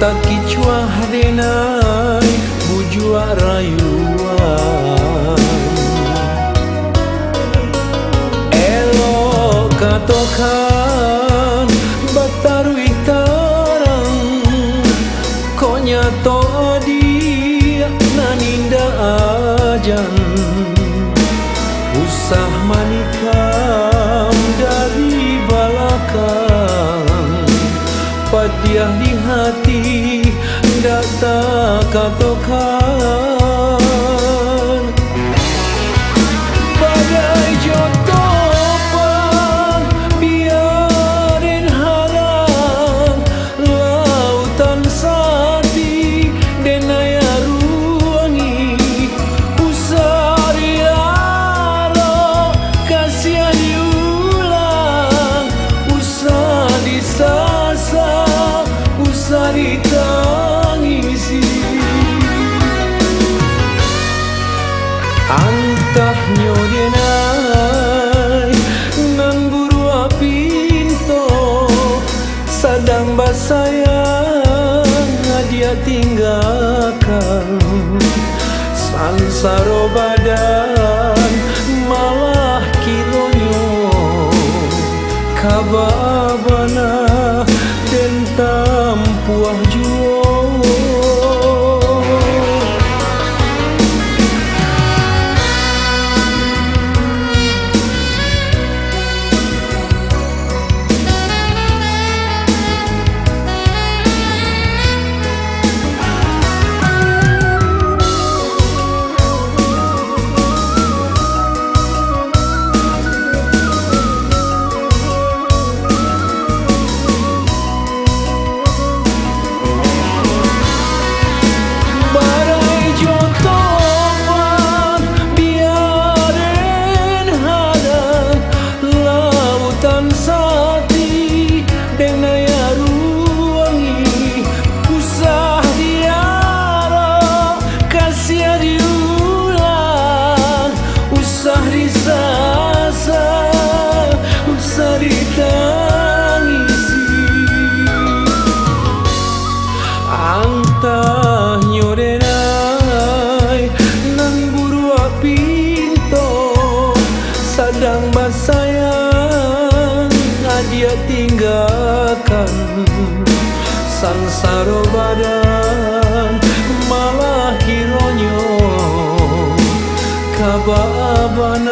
tak kicuah denai bujua rayuan elok katokan batarui tarang konya to dia naninda ajan usah manikam dari balakang patiah di hati data katokan bagai jotopan biarin halang lautan sati denaya ruangi usari aro kasihan diulang usah disasa usah ditangisi antah nyodenai nan buru pinto sadang basayang dia tinggalkan sansaro badan malah kilonyo kababana den tampuah juo antah nyodenai nan buru pinto sadang basayang dia tinggalkan sansaro badan malah kironyo kababana